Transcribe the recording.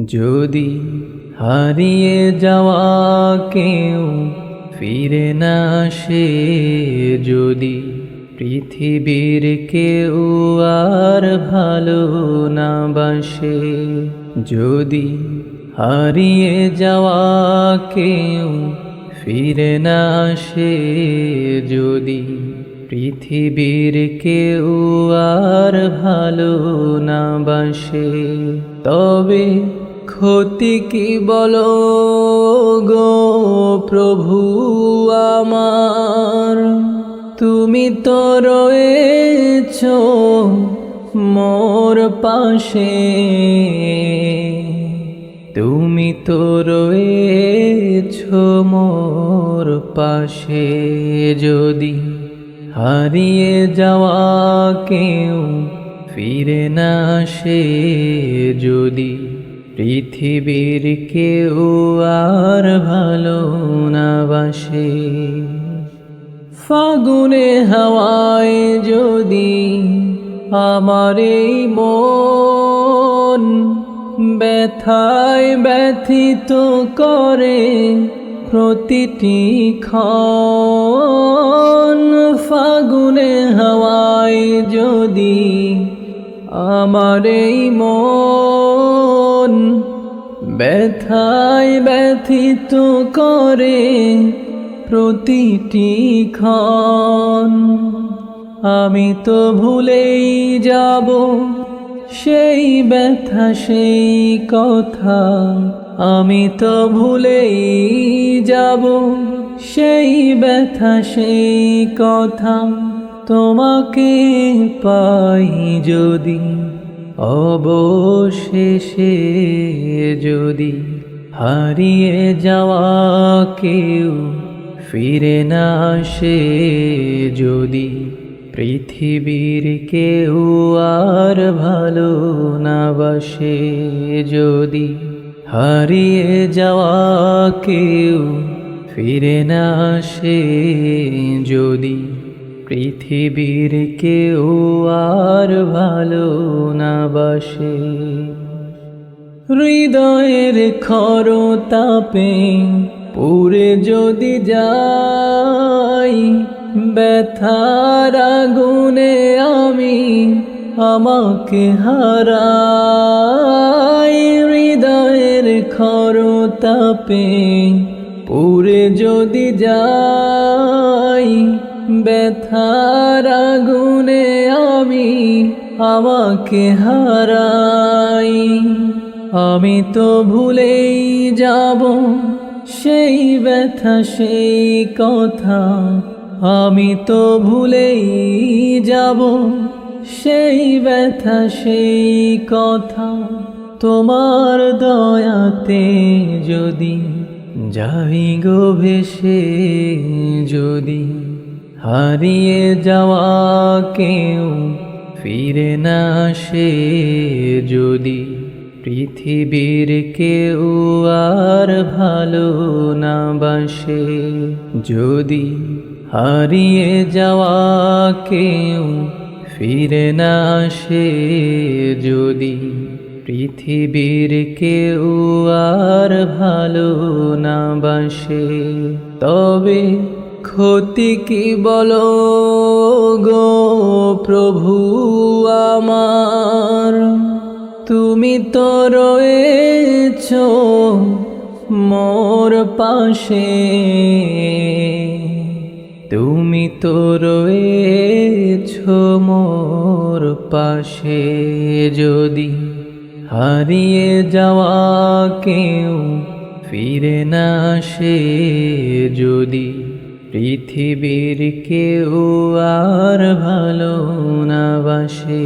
যদি হারিয়ে যাওয়া কেউ ফিরে না আসে, যদি পৃথিবীর কেউ আর ভালো না বাসে, যদি হারিয়ে যাওয়া কেউ ফিরে না আসে, যদি পৃথিবীর কেউ আর ভালো না বাসে, তবে ক্ষতি কি বলো গো প্রভু আমার, তুমি তো রয়েছো মোর পাশে, তুমি তো রয়েছো মোর পাশে, যদি হারিয়ে যাওয়া কেউ ফিরে না আসে, যদি পৃথিবীর কেউ আর ভালো না বাসে, ফাগুনে হাওয়ায় যদি আমার এই মন ব্যথায় ব্যথিত করে প্রতিটি ক্ষণ, ফাগুনে হাওয়ায় যদি আমার এই মন ব্যথায় ব্যথিত করে প্রতিটি ক্ষণ, আমি তো ভুলেই যাব সেই ব্যথা সেই কথা, আমি তো ভুলেই যাব সেই ব্যথা সেই কথা, তোমাকে পাই যদি অবশেষে, যদি হারিয়ে যাওয়া কেউ ফিরে না আসে, যদি পৃথিবীর কেউ আর ভালো না বাসে, যদি হারিয়ে যাওয়া কেউ ফিরে না আসে, যদি পৃথিবীর কেউ আর ভালো না বাসে, হৃদয়ের খরতাপে পুড়ে যদি যাই, ব্যথার আগুনে আমি আমাকে হারাই, হৃদয়ের খরতাপে পুড়ে যদি যাই, ব্যথার আগুনে আমি আমাকে হারাই, আমি তো ভুলেই যাব সেই ব্যথা সেই কথা, আমি তো ভুলেই যাব সেই ব্যথা সেই কথা, তোমার দয়াতে যদি যাই গো ভেসে, যদি হারিয়ে যাওয়া কেউ ফিরে না আসে, যদি পৃথিবীর কেউ আর ভালো না বাসে, যদি হারিয়ে যাওয়া কেউ ফিরে না আসে, যদি পৃথিবীর কেউ আর ভালো না বাসে, তবে ক্ষতি কি বলো গো প্রভু আমার, তুমি তো রয়েছো মোর পাশে, তুমি তো রয়েছো মোর পাশে, যদি হারিয়ে যাওয়া কেউ ফিরে না আসে, যদি পৃথিবীর কেউ আর ভালো না বাসে।